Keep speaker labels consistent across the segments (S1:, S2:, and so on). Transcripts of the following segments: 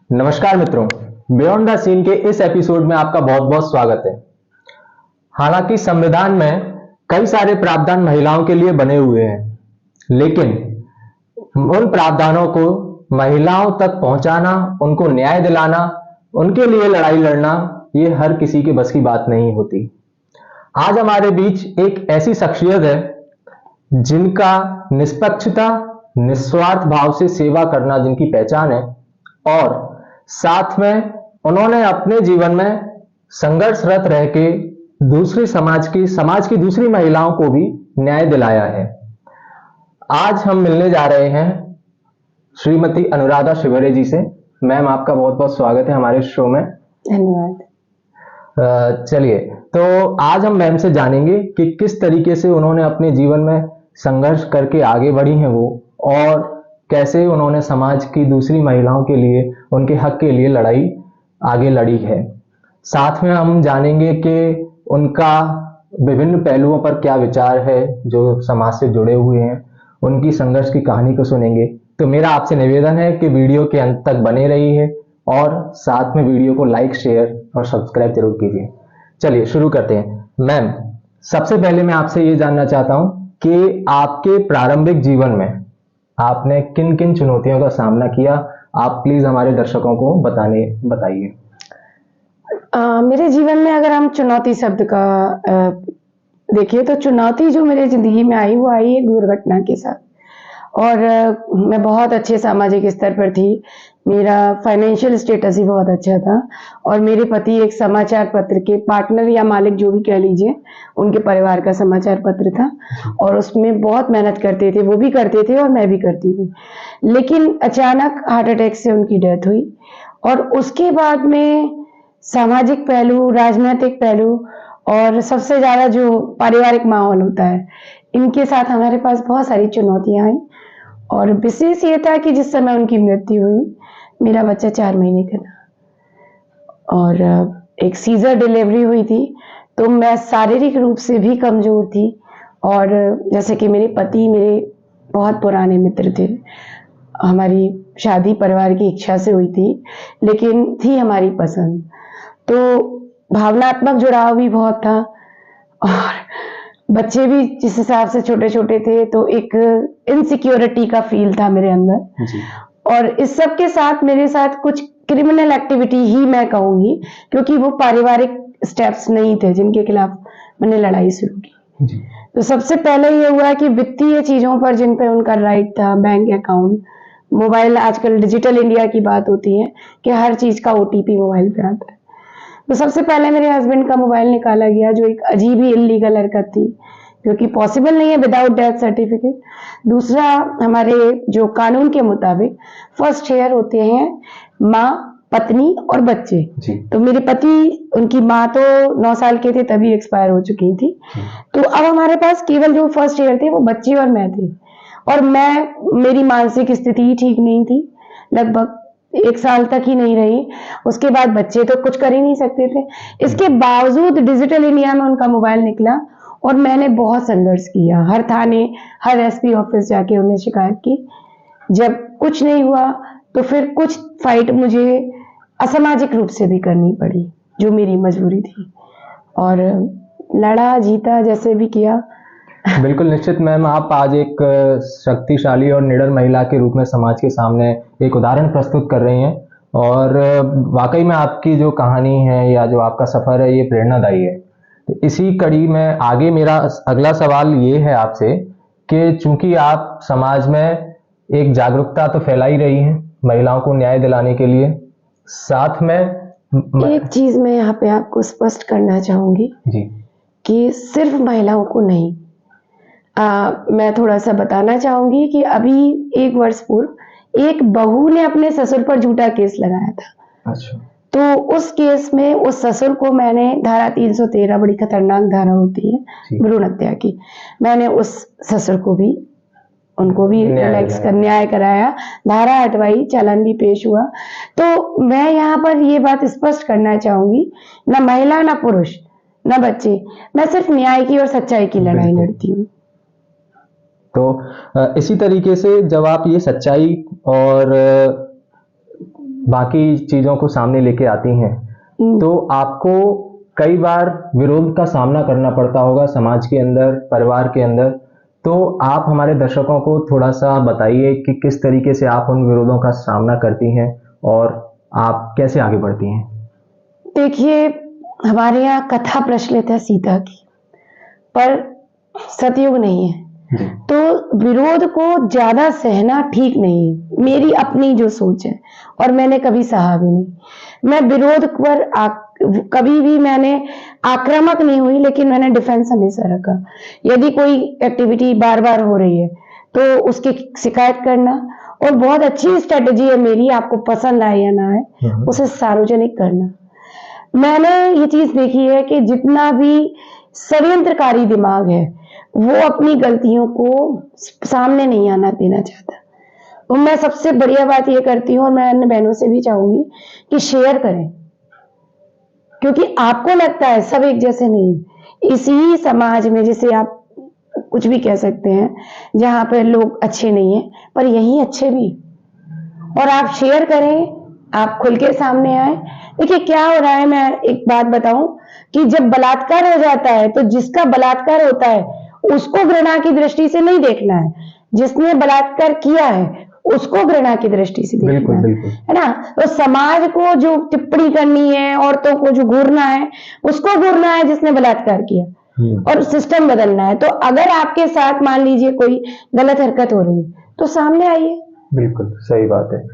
S1: नमस्कार मित्रों, beyond the scene के इस एपिसोड में आपका बहुत बहुत स्वागत है। हालांकि संविधान में कई सारे प्रावधान महिलाओं के लिए बने हुए हैं, लेकिन उन प्रावधानों को महिलाओं तक पहुंचाना, उनको न्याय दिलाना, उनके लिए लड़ाई लड़ना, ये हर किसी के बस की बात नहीं होती। आज हमारे बीच एक ऐसी शख्सियत है जिनका निष्पक्षता, निस्वार्थ भाव से सेवा करना जिनकी पहचान है, और साथ में उन्होंने अपने जीवन में संघर्षरत रह के दूसरी समाज की दूसरी महिलाओं को भी न्याय दिलाया है। आज हम मिलने जा रहे हैं श्रीमती अनुराधा शिवरे जी से। मैम, आपका बहुत बहुत स्वागत है हमारे शो में।
S2: धन्यवाद।
S1: चलिए, तो आज हम मैम से जानेंगे कि किस तरीके से उन्होंने अपने जीवन में संघर्ष करके आगे बढ़ी हैं वो, और कैसे उन्होंने समाज की दूसरी महिलाओं के लिए, उनके हक के लिए लड़ाई आगे लड़ी है। साथ में हम जानेंगे कि उनका विभिन्न पहलुओं पर क्या विचार है जो समाज से जुड़े हुए हैं, उनकी संघर्ष की कहानी को सुनेंगे। तो मेरा आपसे निवेदन है कि वीडियो के अंत तक बने रहिए और साथ में वीडियो को लाइक, शेयर और सब्सक्राइब जरूर कीजिए। चलिए शुरू करते हैं। मैम, सबसे पहले मैं आपसे ये जानना चाहता हूँ कि आपके प्रारंभिक जीवन में आपने किन किन चुनौतियों का सामना किया। आप प्लीज हमारे दर्शकों को बताइए।
S2: मेरे जीवन में अगर हम चुनौती शब्द का देखिए, तो चुनौती जो मेरे जिंदगी में आई वो आई एक दुर्घटना के साथ। और मैं बहुत अच्छे सामाजिक स्तर पर थी, मेरा फाइनेंशियल स्टेटस ही बहुत अच्छा था, और मेरे पति एक समाचार पत्र के पार्टनर या मालिक जो भी कह लीजिए, उनके परिवार का समाचार पत्र था, और उसमें बहुत मेहनत करते थे, वो भी करते थे और मैं भी करती थी। लेकिन अचानक हार्ट अटैक से उनकी डेथ हुई, और उसके बाद में सामाजिक पहलू, राजनीतिक पहलू और सबसे ज्यादा जो पारिवारिक माहौल होता है, इनके साथ हमारे पास बहुत सारी चुनौतियां आई। और विशेष ये था कि जिस समय उनकी मृत्यु हुई, मेरा बच्चा 4 महीने का था और एक सीजर डिलीवरी हुई थी, तो मैं शारीरिक रूप से भी कमजोर थी। और जैसे कि मेरे पति मेरे बहुत पुराने मित्र थे, हमारी शादी परिवार की इच्छा से हुई थी, लेकिन थी हमारी पसंद, तो भावनात्मक जुड़ाव भी बहुत था, और बच्चे भी जिस हिसाब से छोटे छोटे थे, तो एक इनसिक्योरिटी का फील था मेरे अंदर जी। और इस सब के साथ मेरे साथ कुछ क्रिमिनल एक्टिविटी ही मैं कहूंगी, क्योंकि वो पारिवारिक स्टेप्स नहीं थे जिनके खिलाफ मैंने लड़ाई शुरू की जी। तो सबसे पहले ये हुआ कि वित्तीय चीजों पर जिन पे उनका राइट था, बैंक अकाउंट, मोबाइल, आजकल डिजिटल इंडिया की बात होती है कि हर चीज का ओटीपी मोबाइल पे आता है। तो सबसे पहले मेरे हस्बैंड का मोबाइल निकाला गया, जो एक अजीब ही इल्लीगल हरकत थी, क्योंकि पॉसिबल नहीं है विदाउट डेथ सर्टिफिकेट। दूसरा, हमारे जो कानून के मुताबिक फर्स्ट हेयर होते हैं माँ, पत्नी और बच्चे जी। तो मेरे पति, उनकी माँ तो 9 साल के थे तभी एक्सपायर हो चुकी थी, तो अब हमारे पास केवल जो फर्स्ट हेयर थे वो बच्चे और मैं थे। और मेरी मानसिक स्थिति ही ठीक नहीं थी, लगभग 1 साल तक ही नहीं रही। उसके बाद बच्चे तो कुछ कर ही नहीं सकते थे, इसके बावजूद डिजिटल इंडिया में उनका मोबाइल निकला, और मैंने बहुत संघर्ष किया, हर थाने, हर एसपी ऑफिस जाके उन्हें शिकायत की। जब कुछ नहीं हुआ, तो फिर कुछ फाइट मुझे असामाजिक रूप से भी करनी पड़ी, जो मेरी मजबूरी थी, और लड़ा, जीता, जैसे भी किया।
S1: बिल्कुल निश्चित मैम, आप आज एक शक्तिशाली और निडर महिला के रूप में समाज के सामने एक उदाहरण प्रस्तुत कर रही हैं, और वाकई में आपकी जो कहानी है या जो आपका सफर है, ये प्रेरणादायी है। तो इसी कड़ी में आगे मेरा अगला सवाल ये है आपसे कि चूंकि आप समाज में एक जागरूकता तो फैला ही रही हैं महिलाओं को न्याय दिलाने के लिए, साथ में
S2: एक चीज मैं यहाँ पे आपको स्पष्ट करना चाहूंगी जी, कि सिर्फ महिलाओं को नहीं, मैं थोड़ा सा बताना चाहूंगी कि अभी 1 वर्ष पूर्व एक बहू ने अपने ससुर पर झूठा केस लगाया था। अच्छा। तो उस केस में उस ससुर को मैंने धारा 313, बड़ी खतरनाक धारा होती है भ्रूण हत्या की, मैंने उस ससुर को भी, उनको भी न्याय कराया, धारा हटवाई, चालान भी पेश हुआ। तो मैं यहाँ पर ये बात स्पष्ट करना चाहूंगी, ना महिला, ना पुरुष, ना बच्चे, मैं सिर्फ न्याय की और सच्चाई की लड़ाई लड़ती हूँ।
S1: तो इसी तरीके से जब आप ये सच्चाई और बाकी चीजों को सामने लेके आती हैं, तो आपको कई बार विरोध का सामना करना पड़ता होगा समाज के अंदर, परिवार के अंदर। तो आप हमारे दर्शकों को थोड़ा सा बताइए कि किस तरीके से आप उन विरोधों का सामना करती हैं और आप कैसे आगे बढ़ती हैं।
S2: देखिए, हमारे यहाँ कथा प्रचलित है सीता की, पर सतयुग नहीं है, तो विरोध को ज्यादा सहना ठीक नहीं है। मेरी अपनी जो सोच है, और मैंने कभी सहा भी नहीं। मैं विरोध पर कभी भी मैंने आक्रामक नहीं हुई, लेकिन मैंने डिफेंस हमेशा रखा। यदि कोई एक्टिविटी बार बार हो रही है तो उसकी शिकायत करना, और बहुत अच्छी स्ट्रेटेजी है मेरी, आपको पसंद आए या ना आए, उसे सार्वजनिक करना। मैंने ये चीज देखी है कि जितना भी षड्यंत्रकारी दिमाग है वो अपनी गलतियों को सामने नहीं आना देना चाहता। तो मैं सबसे बढ़िया बात ये करती हूँ, और मैं अन्य बहनों से भी चाहूंगी कि शेयर करें, क्योंकि आपको लगता है सब एक जैसे नहीं। इसी समाज में, जिसे आप कुछ भी कह सकते हैं, जहां पर लोग अच्छे नहीं है, पर यही अच्छे भी। और आप शेयर करें, आप खुल के सामने आए। देखिए क्या हो रहा है, मैं एक बात बताऊं कि जब बलात्कार हो जाता है तो जिसका बलात्कार होता है उसको घृणा की दृष्टि से नहीं देखना है, जिसने बलात्कार किया है उसको घृणा की दृष्टि से देखना है ना। तो समाज को जो टिप्पणी करनी है, औरतों को जो घूरना है, उसको घूरना है जिसने बलात्कार किया, और सिस्टम बदलना है। तो अगर आपके साथ मान लीजिए कोई गलत हरकत हो रही है तो सामने आइए।
S1: बिल्कुल सही बात है।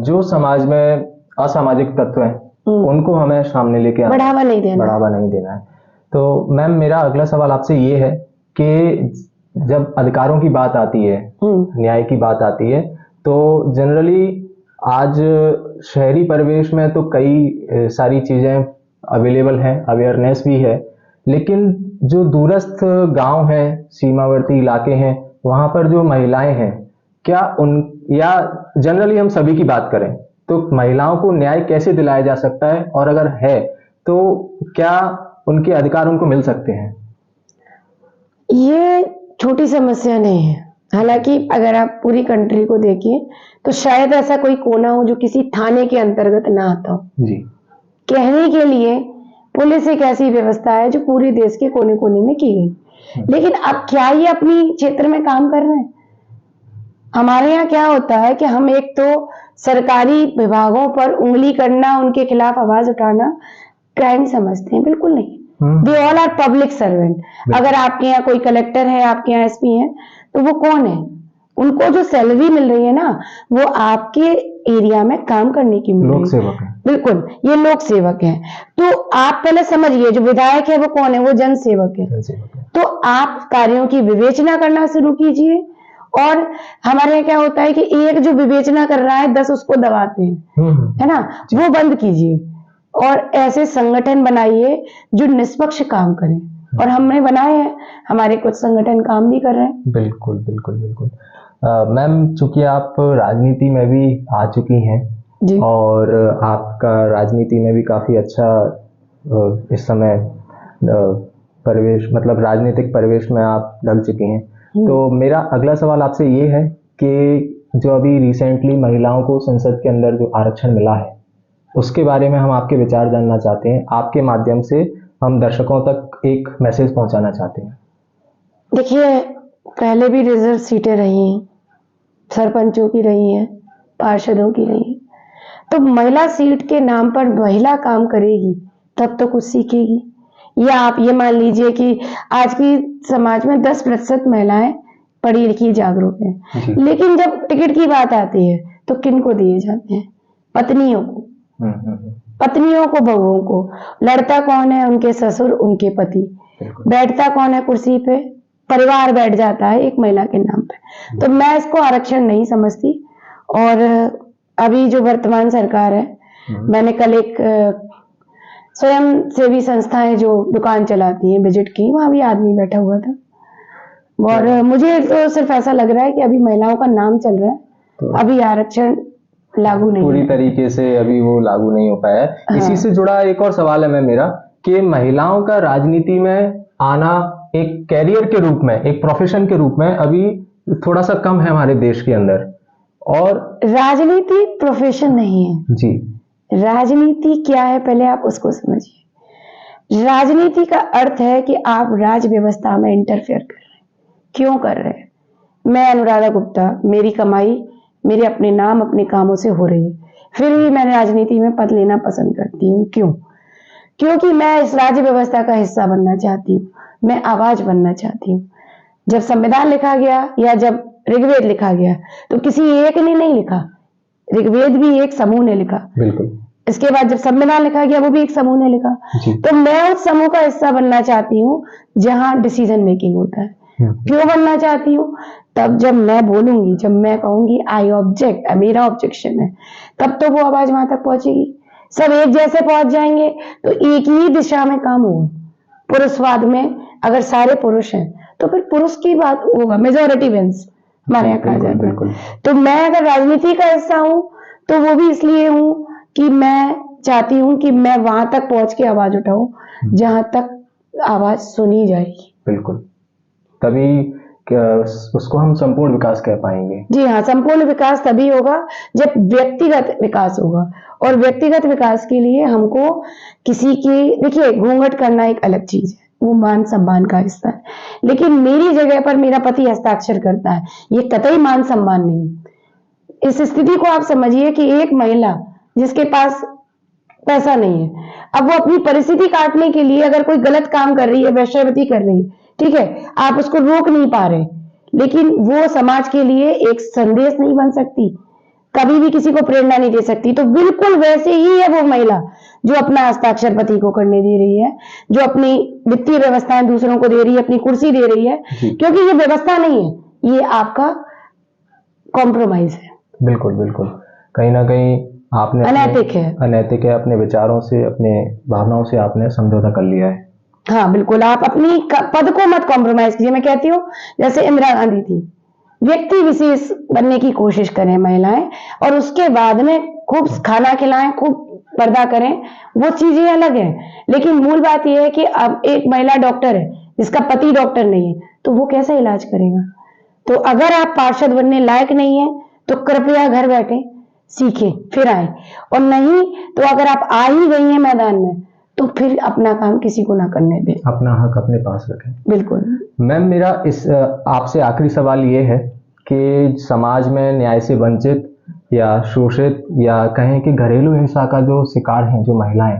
S1: जो समाज में असामाजिक तत्व हैं उनको हमें सामने लेके आना, बढ़ावा नहीं देना है। तो मैम, मेरा अगला सवाल आपसे ये है कि जब अधिकारों की बात आती है, न्याय की बात आती है, तो जनरली आज शहरी परिवेश में तो कई सारी चीजें अवेलेबल हैं, अवेयरनेस भी है, लेकिन जो दूरस्थ गांव हैं, सीमावर्ती इलाके हैं, वहां पर जो महिलाएं हैं, क्या या जनरली हम सभी की बात करें तो महिलाओं को न्याय कैसे दिलाया जा सकता है, और अगर है तो क्या उनके अधिकार उनको मिल सकते हैं?
S2: ये छोटी समस्या नहीं है। हालांकि अगर आप पूरी कंट्री को देखिए तो शायद ऐसा कोई कोना हो जो किसी थाने के अंतर्गत ना आता हो।
S1: जी।
S2: कहने के लिए पुलिस एक ऐसी व्यवस्था है जो पूरे देश के कोने कोने में की गई, लेकिन अब क्या ये अपनी क्षेत्र में काम कर रहे हैं? हमारे यहाँ क्या होता है कि हम एक तो सरकारी विभागों पर उंगली करना, उनके खिलाफ आवाज उठाना क्राइम समझते हैं। बिल्कुल नहीं। They all are public servant. अगर आपके यहाँ कोई कलेक्टर है, आपके यहाँ एसपी है, तो वो कौन है? उनको जो सैलरी मिल रही है ना, वो आपके एरिया में काम करने की मिल रही है।
S1: लोक सेवक है।
S2: बिल्कुल, ये लोक सेवक है। तो आप पहले समझिए, जो विधायक है वो कौन है? वो जन सेवक है। तो आप कार्यों की विवेचना करना शुरू कीजिए। और हमारे यहाँ क्या होता है कि एक जो विवेचना कर रहा है 10 उसको दबाते हैं, है ना, वो बंद कीजिए। और ऐसे संगठन बनाइए जो निष्पक्ष काम करें, और हमने बनाए हैं, हमारे कुछ संगठन काम भी कर रहे हैं।
S1: बिल्कुल बिल्कुल बिल्कुल। मैम, चूंकि आप राजनीति में भी आ चुकी हैं
S2: जी, और
S1: आपका राजनीति में भी काफी अच्छा इस समय परिवेश, मतलब राजनीतिक परिवेश में आप डल चुकी हैं, तो मेरा अगला सवाल आपसे ये है कि जो अभी रिसेंटली महिलाओं को संसद के अंदर जो आरक्षण मिला है, उसके बारे में हम आपके विचार जानना चाहते हैं। आपके माध्यम से हम दर्शकों तक एक मैसेज पहुंचाना चाहते हैं।
S2: देखिए, पहले भी रिजर्व सीटें रही हैं, सरपंचों की रही हैं, पार्षदों की रही हैं। तो महिला सीट के नाम पर महिला काम करेगी तब तो कुछ सीखेगी। या आप ये मान लीजिए कि आज की समाज में 10% महिलाएं पढ़ी लिखी जागरूक हैं, लेकिन जब टिकट की बात आती है तो किन को दिए जाते हैं? पत्नियों को, पत्नियों को, बहुओं को। लड़ता कौन है? उनके ससुर, उनके पति। बैठता कौन है कुर्सी पे? परिवार बैठ जाता है एक महिला के नाम पे। तो मैं इसको आरक्षण नहीं समझती। और अभी जो वर्तमान सरकार है, मैंने कल एक स्वयं सेवी संस्थाएं जो दुकान चलाती हैं विजिट की, वहां भी आदमी बैठा हुआ था, और मुझे तो सिर्फ ऐसा लग रहा है कि अभी महिलाओं का नाम चल रहा है, तो अभी आरक्षण लागू नहीं, पूरी
S1: तरीके से अभी वो लागू नहीं हो पाया है। हाँ। इसी से जुड़ा एक और सवाल है मैं मेरा कि महिलाओं का राजनीति में आना एक कैरियर के रूप में, एक प्रोफेशन के रूप में अभी थोड़ा सा कम है हमारे देश के अंदर, और
S2: राजनीति प्रोफेशन नहीं है
S1: जी,
S2: राजनीति क्या है पहले आप उसको समझिए। राजनीति का अर्थ है कि आप राज व्यवस्था में इंटरफेयर कर रहे हैं। क्यों कर रहे हैं? मैं अनुराधा गुप्ता, मेरी कमाई मेरे अपने नाम अपने कामों से हो रही है, फिर भी मैं राजनीति में पद लेना पसंद करती हूँ। क्यों? क्योंकि मैं इस राज्य व्यवस्था का हिस्सा बनना चाहती हूँ, मैं आवाज बनना चाहती हूँ। जब संविधान लिखा गया या जब ऋग्वेद लिखा गया तो किसी एक ने नहीं लिखा, ऋग्वेद भी एक समूह ने लिखा।
S1: बिल्कुल।
S2: इसके बाद जब संविधान लिखा गया वो भी एक समूह ने लिखा। तो मैं उस समूह का हिस्सा बनना चाहती हूँ जहां डिसीजन मेकिंग होता है। क्यों बनना चाहती हूँ? तब जब मैं बोलूंगी, जब मैं कहूंगी आई ऑब्जेक्ट, मेरा ऑब्जेक्शन है, तब तो वो आवाज वहां तक पहुंचेगी। सब एक जैसे पहुंच जाएंगे तो एक ही दिशा में काम होगा। पुरुषवाद में अगर सारे पुरुष हैं तो फिर पुरुष की बात होगा, मेजोरिटी विंस हमारे यहाँ कहा जाता है। तो मैं अगर राजनीति का हिस्सा हूं तो वो भी इसलिए हूं कि मैं चाहती हूं कि मैं वहां तक पहुंच के आवाज उठाऊं जहां तक आवाज सुनी जाएगी।
S1: बिल्कुल, तभी उसको हम संपूर्ण विकास कह पाएंगे।
S2: जी हाँ, संपूर्ण विकास तभी होगा जब व्यक्तिगत विकास होगा। और व्यक्तिगत विकास के लिए हमको किसी की, देखिए घूंघट करना एक अलग चीज है, वो मान सम्मान का हिस्सा है, लेकिन मेरी जगह पर मेरा पति हस्ताक्षर करता है, ये कतई मान सम्मान नहीं। इस स्थिति को आप समझिए कि एक महिला जिसके पास पैसा नहीं है, अब वो अपनी परिस्थिति काटने के लिए अगर कोई गलत काम कर रही है, वेश्यावृत्ति कर रही है, ठीक है, आप उसको रोक नहीं पा रहे, लेकिन वो समाज के लिए एक संदेश नहीं बन सकती, कभी भी किसी को प्रेरणा नहीं दे सकती। तो बिल्कुल वैसे ही है वो महिला जो अपना हस्ताक्षर पति को करने दे रही है, जो अपनी वित्तीय व्यवस्थाएं दूसरों को दे रही है, अपनी कुर्सी दे रही है, क्योंकि ये व्यवस्था नहीं है, ये आपका कॉम्प्रोमाइज है।
S1: बिल्कुल बिल्कुल, कहीं ना कहीं आपने अनैतिक है, अपने विचारों से, अपने भावनाओं से आपने समझौता कर लिया है।
S2: हाँ बिल्कुल, आप अपनी पद को मत कॉम्प्रोमाइज कीजिए। मैं कहती हूँ जैसे इंदिरा गांधी थी, व्यक्ति विशेष बनने की कोशिश करें महिलाएं, और उसके बाद में खूब खाना खिलाएं, खूब पर्दा करें, वो चीजें अलग हैं। लेकिन मूल बात यह है कि अब एक महिला डॉक्टर है जिसका पति डॉक्टर नहीं है, तो वो कैसे इलाज करेगा? तो अगर आप पार्षद बनने लायक नहीं है तो कृपया घर बैठे सीखें, फिर आए, और नहीं तो अगर आप आ ही गई हैं मैदान में तो फिर अपना काम किसी को ना करने दें,
S1: अपना हक अपने पास रखें।
S2: बिल्कुल।
S1: मैम, मेरा इस आपसे आखिरी सवाल ये है कि समाज में न्याय से वंचित या शोषित या कहें कि घरेलू हिंसा का जो शिकार हैं जो महिलाएं,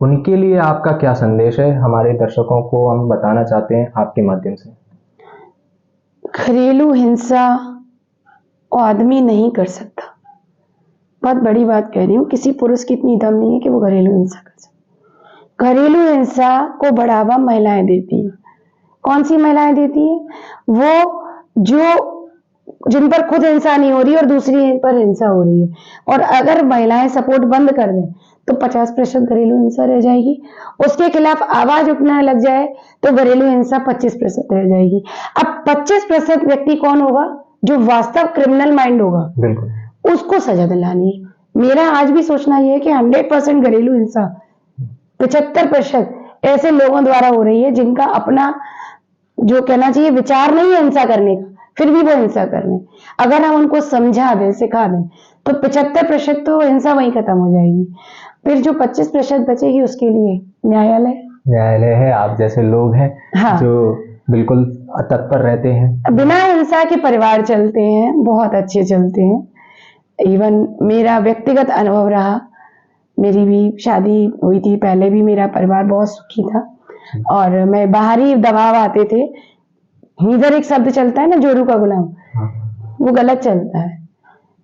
S1: उनके लिए आपका क्या संदेश है? हमारे दर्शकों को हम बताना चाहते हैं आपके माध्यम से।
S2: घरेलू हिंसा आदमी नहीं कर सकता, बहुत बड़ी बात कह रही हूँ, किसी पुरुष की इतनी दम नहीं है कि वो घरेलू हिंसा कर सकता। घरेलू हिंसा को बढ़ावा महिलाएं देती हैं। कौन सी महिलाएं देती हैं? वो जो जिन पर खुद हिंसा नहीं हो रही और दूसरी पर हिंसा हो रही है। और अगर महिलाएं सपोर्ट बंद कर दें तो 50% घरेलू हिंसा रह जाएगी, उसके खिलाफ आवाज उठने लग जाए तो घरेलू हिंसा 25% रह जाएगी। अब 25% व्यक्ति कौन होगा? जो वास्तव क्रिमिनल माइंड होगा, बिल्कुल, उसको सजा दिलानी है। मेरा आज भी सोचना यह है कि 100% घरेलू हिंसा 75% ऐसे लोगों द्वारा हो रही है जिनका अपना जो कहना चाहिए विचार नहीं है हिंसा करने का, फिर भी वो हिंसा कर रहे हैं। अगर हम उनको समझा दें, सिखा दें, तो 75% तो हिंसा वहीं खत्म हो जाएगी। फिर जो 25% बचेगी उसके लिए न्यायालय
S1: है, आप जैसे लोग हैं। हाँ। जो बिल्कुल तत्पर रहते हैं।
S2: बिना हिंसा के परिवार चलते हैं, बहुत अच्छे चलते हैं। इवन मेरा व्यक्तिगत अनुभव रहा, मेरी भी शादी हुई थी, पहले भी मेरा परिवार बहुत सुखी था, और मैं बाहरी दबाव आते थे। इधर एक शब्द चलता है ना, जोरू का गुलाम, वो गलत चलता है।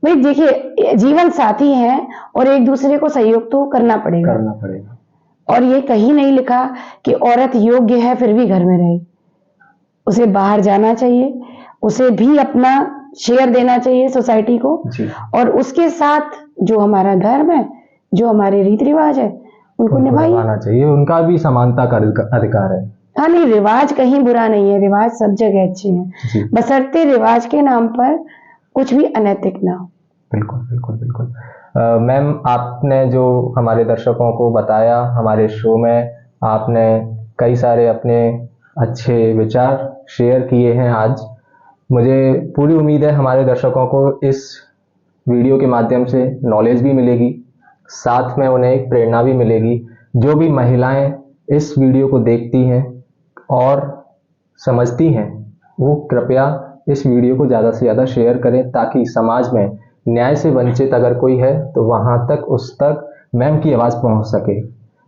S2: भाई देखिए, जीवन साथी हैं और एक दूसरे को सहयोग तो करना पड़ेगा। और ये कहीं नहीं लिखा कि औरत योग्य है फिर भी घर में रहे। उसे बाहर जाना चाहिए, उसे भी अपना शेयर देना चाहिए सोसाइटी को, और उसके साथ जो हमारा धर्म है, जो हमारे रीति रिवाज है, उनको निभाना
S1: चाहिए। उनका भी समानता का अधिकार है।
S2: हाँ, नहीं, रिवाज कहीं बुरा नहीं है, रिवाज सब जगह अच्छे हैं, बशर्ते रिवाज के नाम पर कुछ भी अनैतिक ना हो।
S1: बिल्कुल बिल्कुल बिल्कुल। मैम, आपने जो हमारे दर्शकों को बताया, हमारे शो में आपने कई सारे अपने अच्छे विचार शेयर किए हैं आज। मुझे पूरी उम्मीद है हमारे दर्शकों को इस वीडियो के माध्यम से नॉलेज भी मिलेगी, साथ में उन्हें एक प्रेरणा भी मिलेगी। जो भी महिलाएं इस वीडियो को देखती हैं और समझती हैं, वो कृपया इस वीडियो को ज़्यादा से ज़्यादा शेयर करें, ताकि समाज में न्याय से वंचित अगर कोई है तो वहाँ तक उस तक मैम की आवाज़ पहुँच सके।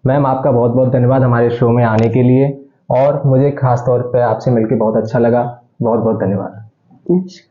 S1: मैम, आपका बहुत बहुत धन्यवाद हमारे शो में आने के लिए, और मुझे खास तौर पे आपसे मिलकर बहुत अच्छा लगा। बहुत बहुत धन्यवाद।